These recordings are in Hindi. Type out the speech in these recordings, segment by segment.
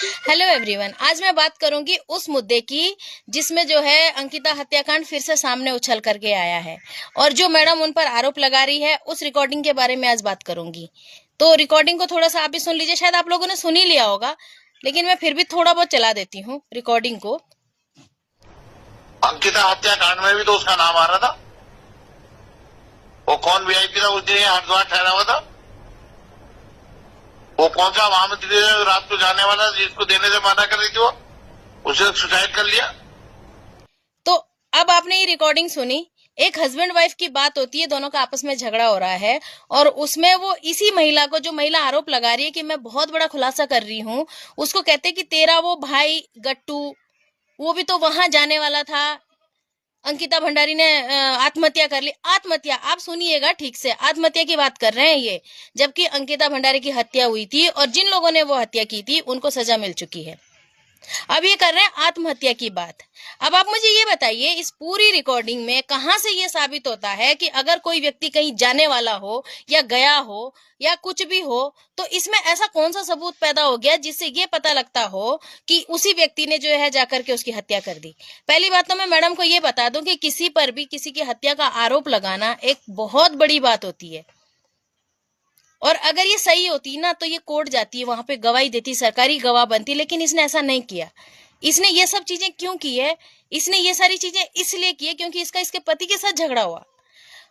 हेलो एवरीवन, आज मैं बात करूंगी उस मुद्दे की जिसमें जो है अंकिता हत्याकांड फिर से सामने उछल करके आया है और जो मैडम उन पर आरोप लगा रही है उस रिकॉर्डिंग के बारे में आज बात करूंगी। तो रिकॉर्डिंग को थोड़ा सा आप भी सुन लीजिए, शायद आप लोगों ने सुन ही लिया होगा, लेकिन मैं फिर भी थोड़ा बहुत चला देती हूँ रिकॉर्डिंग को। अंकिता हत्याकांड में भी तो उसका नाम आ रहा था। वो कौन वीआईपी था उस दिन हरिद्वार ठहरा हुआ था? वो कौन सा महामंत्री रात को जाने वाला जिसको देने से मना कर रही थी? वो उसे सुसाइड कर लिया। तो अब आपने ये रिकॉर्डिंग सुनी, एक हस्बैंड वाइफ की बात होती है, दोनों का आपस में झगड़ा हो रहा है और उसमें वो इसी महिला को, जो महिला आरोप लगा रही है कि मैं बहुत बड़ा खुलासा कर रही हूँ, उसको कहते कि तेरा वो भाई गट्टू वो भी तो वहां जाने वाला था। अंकिता भंडारी ने आत्महत्या कर ली। आत्महत्या, आप सुनिएगा ठीक से, आत्महत्या की बात कर रहे हैं ये, जबकि अंकिता भंडारी की हत्या हुई थी और जिन लोगों ने वो हत्या की थी उनको सजा मिल चुकी है। अब ये कर रहे हैं आत्महत्या की बात। अब आप मुझे ये बताइए, इस पूरी रिकॉर्डिंग में कहां से ये साबित होता है कि अगर कोई व्यक्ति कहीं जाने वाला हो या गया हो या कुछ भी हो, तो इसमें ऐसा कौन सा सबूत पैदा हो गया जिससे ये पता लगता हो कि उसी व्यक्ति ने जो है जाकर के उसकी हत्या कर दी। पहली बात तो मैं मैडम को ये बता दूं कि किसी पर भी किसी की हत्या का आरोप लगाना एक बहुत बड़ी बात होती है और अगर ये सही होती ना तो ये कोर्ट जाती है, वहां पे गवाही देती, सरकारी गवाह बनती, लेकिन इसने ऐसा नहीं किया। इसने ये सब चीजें क्यों की है? इसने ये सारी चीजें इसलिए की है क्योंकि इसका इसके पति के साथ झगड़ा हुआ।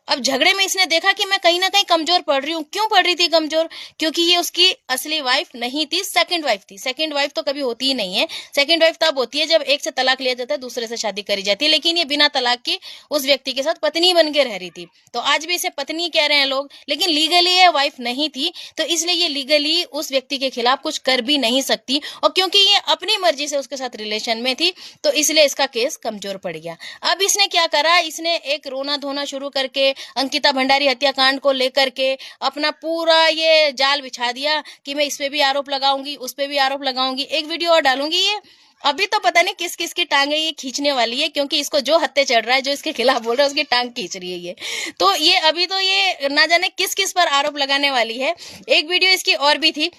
अब झगड़े में इसने देखा कि मैं कहीं ना कहीं कमजोर पड़ रही हूँ। क्यों पड़ रही थी कमजोर? क्योंकि ये उसकी असली वाइफ नहीं थी, सेकंड वाइफ थी। सेकंड वाइफ तो कभी होती ही नहीं है। सेकंड वाइफ तब होती है जब एक से तलाक लिया जाता है, दूसरे से शादी करी जाती है, लेकिन ये बिना तलाक की उस व्यक्ति के साथ पत्नी बन के रह रही थी। तो आज भी इसे पत्नी कह रहे हैं लोग, लेकिन लीगली ये वाइफ नहीं थी, तो इसलिए ये लीगली उस व्यक्ति के खिलाफ कुछ कर भी नहीं सकती। और क्योंकि ये अपनी मर्जी से उसके साथ रिलेशन में थी, तो इसलिए इसका केस कमजोर पड़ गया। अब इसने क्या करा, इसने एक रोना धोना शुरू करके अंकिता भंडारी हत्याकांड को लेकर के अपना पूरा ये जाल बिछा दिया कि मैं इस पे भी आरोप लगाऊंगी, उस पे भी आरोप लगाऊंगी, एक वीडियो और डालूंगी। ये अभी तो पता नहीं किस किस की टांगे ये खींचने वाली है, क्योंकि इसको जो हत्या चढ़ रहा है, जो इसके खिलाफ बोल रहा है, उसकी टांग खींच रही है ये। तो ये अभी तो ये ना जाने किस किस पर आरोप लगाने वाली है। एक वीडियो इसकी और भी थी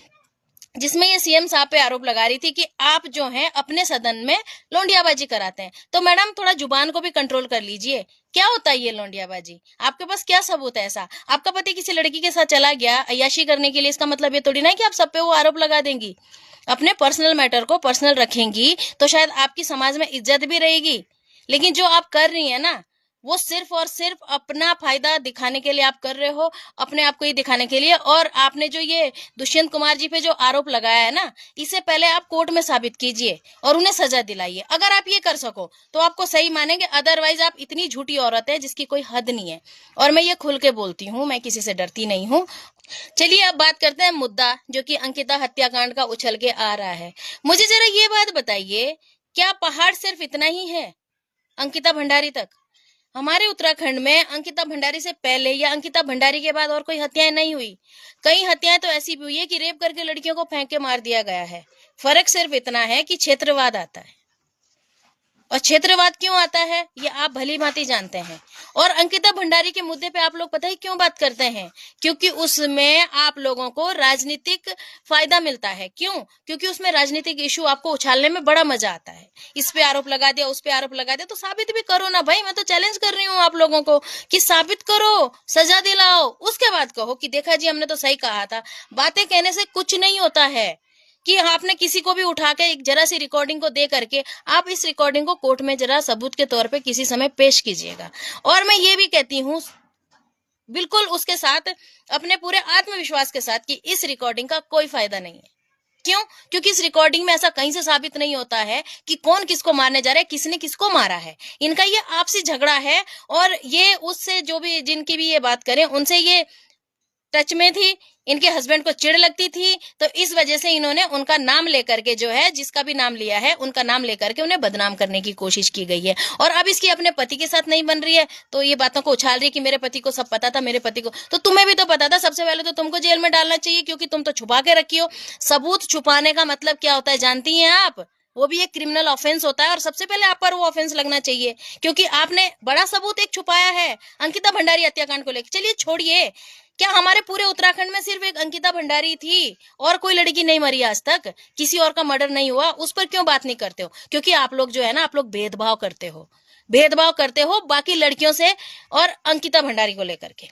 जिसमें ये सीएम साहब पे आरोप लगा रही थी कि आप जो हैं अपने सदन में लौंडियाबाजी कराते हैं। तो मैडम थोड़ा जुबान को भी कंट्रोल कर लीजिए। क्या होता है ये लौंडियाबाजी? आपके पास क्या सबूत है ऐसा? आपका पति किसी लड़की के साथ चला गया अय्याशी करने के लिए, इसका मतलब ये थोड़ी ना कि आप सब पे वो आरोप लगा देंगी। अपने पर्सनल मैटर को पर्सनल रखेंगी तो शायद आपकी समाज में इज्जत भी रहेगी, लेकिन जो आप कर रही है ना, वो सिर्फ और सिर्फ अपना फायदा दिखाने के लिए आप कर रहे हो, अपने आप को ही दिखाने के लिए। और आपने जो ये दुष्यंत कुमार जी पे जो आरोप लगाया है ना, इसे पहले आप कोर्ट में साबित कीजिए और उन्हें सजा दिलाइए। अगर आप ये कर सको तो आपको सही मानेंगे, अदरवाइज आप इतनी झूठी औरत है जिसकी कोई हद नहीं है। और मैं ये खुल के बोलती हूँ, मैं किसी से डरती नहीं हूँ। चलिए अब बात करते हैं मुद्दा जो कि अंकिता हत्याकांड का उछल के आ रहा है। मुझे जरा ये बात बताइए, क्या पहाड़ सिर्फ इतना ही है अंकिता भंडारी तक? हमारे उत्तराखंड में अंकिता भंडारी से पहले या अंकिता भंडारी के बाद और कोई हत्याएं नहीं हुई। कई हत्याएं तो ऐसी भी हुई है कि रेप करके लड़कियों को फेंक के मार दिया गया है। फर्क सिर्फ इतना है कि क्षेत्रवाद आता है। और क्षेत्रवाद क्यों आता है ये आप भली भांति जानते हैं। और अंकिता भंडारी के मुद्दे पे आप लोग पता है क्यों बात करते हैं? क्योंकि उसमें आप लोगों को राजनीतिक फायदा मिलता है। क्यों? क्योंकि उसमें राजनीतिक इशू आपको उछालने में बड़ा मजा आता है। इस पे आरोप लगा दिया, उस पे आरोप लगा दिया, तो साबित भी करो ना भाई। मैं तो चैलेंज कर रही हूँ आप लोगों को कि साबित करो, सजा दिलाओ, उसके बाद कहो कि देखा जी हमने तो सही कहा था। बातें कहने से कुछ नहीं होता है कि आपने किसी को भी उठा के एक जरा सी रिकॉर्डिंग को दे करके आप इस रिकॉर्डिंग को कोर्ट में जरा सबूत के तौर पे किसी समय पेश कीजिएगा। और मैं ये भी कहती हूँ बिल्कुल उसके साथ, अपने पूरे आत्मविश्वास के साथ, कि इस रिकॉर्डिंग का कोई फायदा नहीं है। क्यों? क्योंकि इस रिकॉर्डिंग में ऐसा कहीं से साबित नहीं होता है कि कौन किसको मारने जा रहा है, किसने किसको मारा है। इनका ये आपसी झगड़ा है और ये उससे जो भी जिनकी भी ये बात करें उनसे ये टच में थी, इनके हस्बैंड को चिढ़ लगती थी, तो इस वजह से इन्होंने उनका नाम लेकर के, जो है जिसका भी नाम लिया है, उनका नाम लेकर के उन्हें बदनाम करने की कोशिश की गई है। और अब इसकी अपने पति के साथ नहीं बन रही है तो ये बातों को उछाल रही है कि मेरे पति को सब पता था, मेरे पति को। तो तुम्हें भी तो पता था। सबसे पहले तो तुमको जेल में डालना चाहिए क्योंकि तुम तो छुपा के रखी हो। सबूत छुपाने का मतलब क्या होता है जानती हैं आप? वो भी एक क्रिमिनल ऑफेंस होता है और सबसे पहले आप पर वो ऑफेंस लगना चाहिए क्योंकि आपने बड़ा सबूत एक छुपाया है अंकिता भंडारी हत्याकांड को लेकर। चलिए छोड़िए, क्या हमारे पूरे उत्तराखंड में सिर्फ एक अंकिता भंडारी थी और कोई लड़की नहीं मरी आज तक? किसी और का मर्डर नहीं हुआ? उस पर क्यों बात नहीं करते हो? क्योंकि आप लोग जो है ना, आप लोग भेदभाव करते हो बाकी लड़कियों से और अंकिता भंडारी को लेकर के।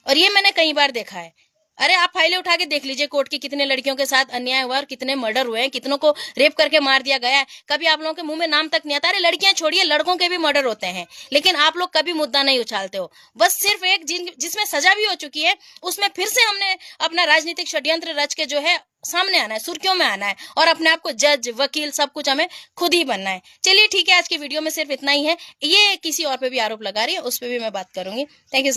और ये मैंने कई बार देखा है। अरे आप फाइलें उठा के देख लीजिए कोर्ट की, कितने लड़कियों के साथ अन्याय हुआ और कितने मर्डर हुए हैं, कितनों को रेप करके मार दिया गया है। कभी आप लोगों के मुंह में नाम तक नहीं आता। अरे लड़कियां छोड़िए, लड़कों के भी मर्डर होते हैं, लेकिन आप लोग कभी मुद्दा नहीं उछालते हो। बस सिर्फ एक जिसमें सजा भी हो चुकी है, उसमें फिर से हमने अपना राजनीतिक षड्यंत्र रच के जो है सामने आना है, सुर्खियों में आना है और अपने आप को जज, वकील सब कुछ हमें खुद ही बनना है। चलिए ठीक है, आज की वीडियो में सिर्फ इतना ही है। ये किसी और पे भी आरोप लगा रही है, उस पर भी मैं बात करूंगी। Thank you.